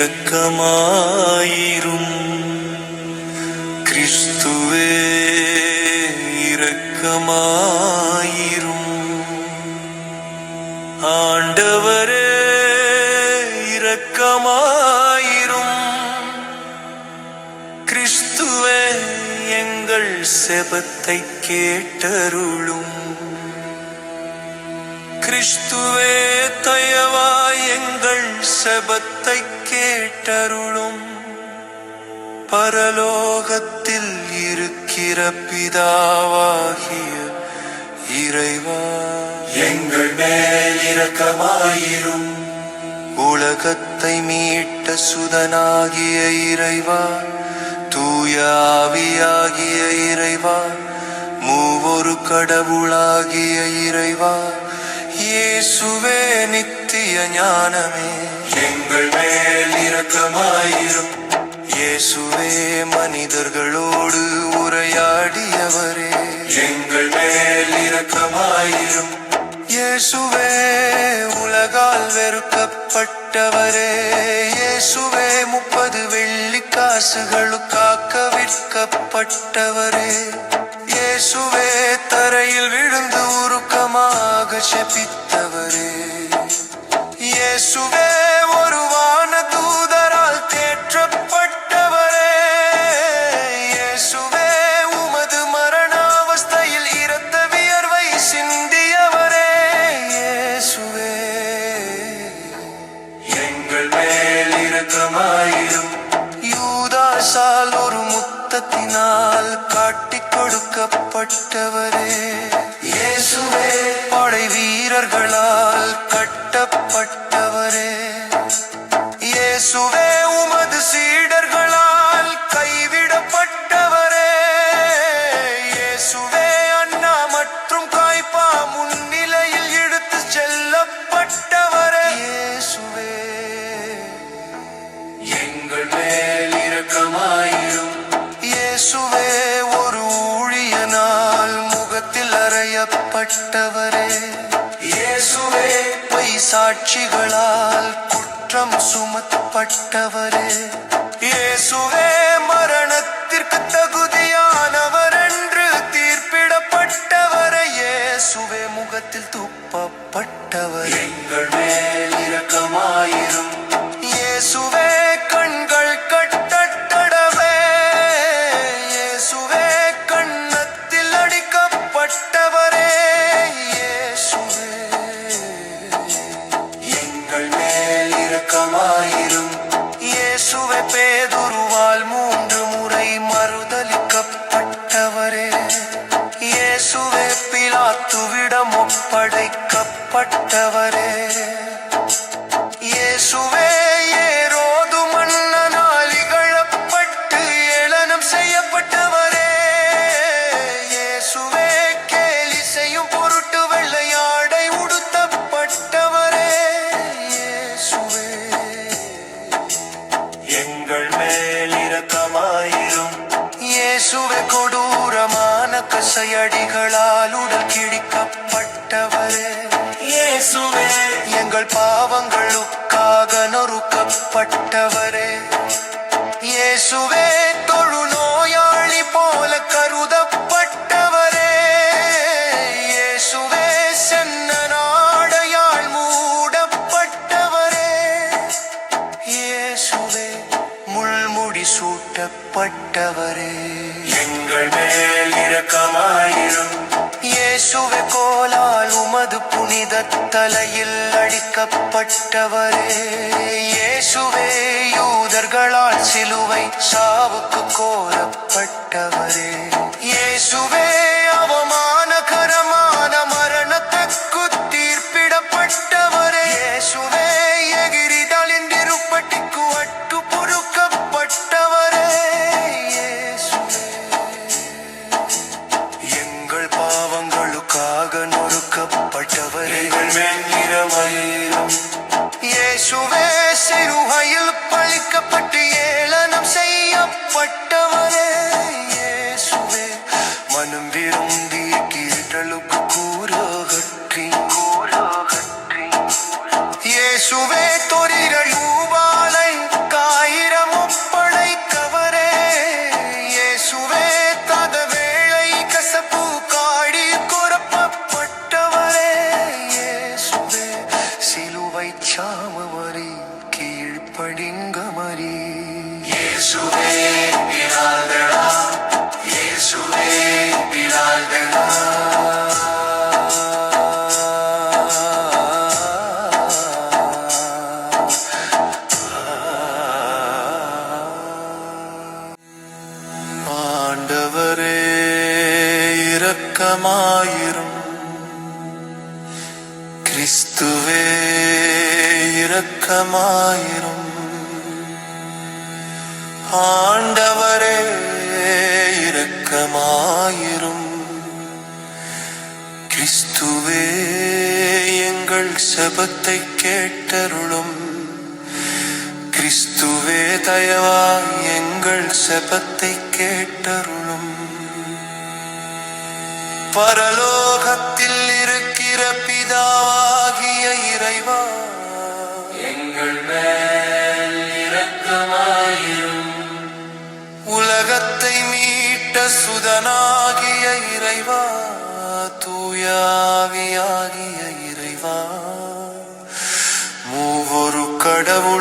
இரக்கமாயிரும். கிறிஸ்துவே இரக்கமாயிரும். ஆண்டவரே இரக்கமாயிரும். கிறிஸ்துவே எங்கள் செபத்தை கேட்டருளும். கிறிஸ்துவே தயவாய் எங்கள் செபத்தை கேட்டருளும். பரலோகத்தில் இருக்கிற பிதாவாகிய இறைவா, எங்கள் மேல் இரக்கமாயிரும். உலகத்தை மீட்ட சுதனாகிய இறைவா, தூய ஆவியாகிய இறைவா, மூவொரு கடவுளாகிய இறைவா, இயேசுவே நித்திய ஞானமே, எங்கள் மேல் இரக்கமாயிரும். இயேசுவே மனிதர்களோடு உரையாடியவரே, எங்கள் மேல் இரக்கமாயிரும். இயேசுவே உலகால் வெறுக்கப்பட்டவரே, இயேசுவே 30 வெள்ளிக் காசுகளுக்காக விற்கப்பட்டவரே, இயேசுவே தரையில் விழுந்து உருக்கமாக செபித்தவரே, இயேசுவே ஒரு வான தூதரால் தேற்றப்பட்டவரே, இயேசுவே உமது மரணாவஸ்தையில் இரத்த வியர்வை சிந்தியவரே, இயேசுவே எங்கள் மேல் இரக்கமாயிரும். யூதாசால் ஒரு முத்தத்தினால் காட்டிக் கொடுக்கப்பட்டவரே, இயேசுவே படை வீரர்களால் கட்டப்பட்டவரே, இயேசுவே உமது சீடர்களால் கைவிடப்பட்டவரே, இயேசுவே அண்ணா மற்றும் காய்பா முன்னிலையில் எடுத்து செல்லப்பட்டவரே, இயேசுவே எங்கள் மேல் இரக்கமாயிரும். இயேசுவே ஒரு ஊழியனால் முகத்தில் அறையப்பட்டவரே, இயேசுவே பொய் சாட்சிகளால் குற்றம் சுமத்தப்பட்டவரே, இயேசுவே மரணத்திற்கு தகுதியானவர் என்று தீர்ப்பிடப்பட்டவரே, இயேசுவே முகத்தில் துப்பப்பட்டவரே, எங்கள் மேல் இரக்கமாயிரும். இயேசுவே கண்கள் கட்டட்டடவே, இயேசுவே கன்னத்தில் அடிக்கப்பட்டவரே, இயேசுவே எங்கள் மேல் இரக்கமாயிரும். இயேசுவே பேதுருவால் 3 முறை மறுதலிக்கப்பட்டவரே, இயேசுவே பிலாத்துவிடம் ஒப்படைக்கப்பட்டவரே, இயேசுவே ஏரோது மன்னனால் இகழப்பட்டு ஏளனம் செய்யப்பட்டவரே, இயேசுவே கேலி செய்யும் பொருட்டு வெள்ளையாடை உடுத்தப்பட்டவரே, இயேசுவே எங்கள் மேல் இரக்கமாயிரும். இயேசுவே கொடூரமான கசையடிகளால் உடல் கிழிக்கப்பட்டவரே, இயேசுவே எங்கள் பாவங்களுக்காக நொறுக்கப்பட்டவரே, இயேசுவே தொழுநோயாளி போல கருதப்பட்டவரே, இயேசுவே சென்ன நாடையால் மூடப்பட்டவரே, இயேசுவே முள்முடி சூட்டப்பட்டவரே, எங்கள் மேல் இரக்கமாயிரும். இயேசுவே கோலால் உமது புனித தலையில் அடிக்கப்பட்டவரே, இயேசுவே யூதர்களால் சிலுவை சாவுக்கு கோரப்பட்டவரே, இயேசுவே அவமானகரமான மரணத்துக்கு தீர்ப்பிடப்பட்டவரே, இயேசுவே எகிரிதலின் திருப்பட்டிக்கு அட்டு பொறுக்கப்பட்டவரே, இயேசுவே எங்கள் பாவங்களுக்காக நொறுக்கப்பட்டவரே, எங்கள் மேல் இரக்கமாயிரும். இயேசுவே சிலுவையில் பழிக்கப்பட்டு ஏளனம் செய்யப்பட்டவரே, இயேசுவே மனம் விரும்பி கீழ்த்தலுக்கு கூறகற்றி, இயேசுவே தொரிகள் ஊபாலை இரக்கமாயிரும். கிறிஸ்துவே இரக்கமாயிரும். ஆண்டவரே இரக்கமாயிரும். கிறிஸ்துவே எங்கள் செபத்தை கேட்டருளும். கிறிஸ்துவே தயவாய் எங்கள் செபத்தை கேட்டருளும். பரலோகத்தில் இருக்கிற பிதாவாகிய இறைவா, எங்கள் மேல் இரக்கமாயிரும். உலகத்தை மீட்ட சுதனாகிய இறைவா, தூயாவியாகிய இறைவா, மூவொரு கடவுள்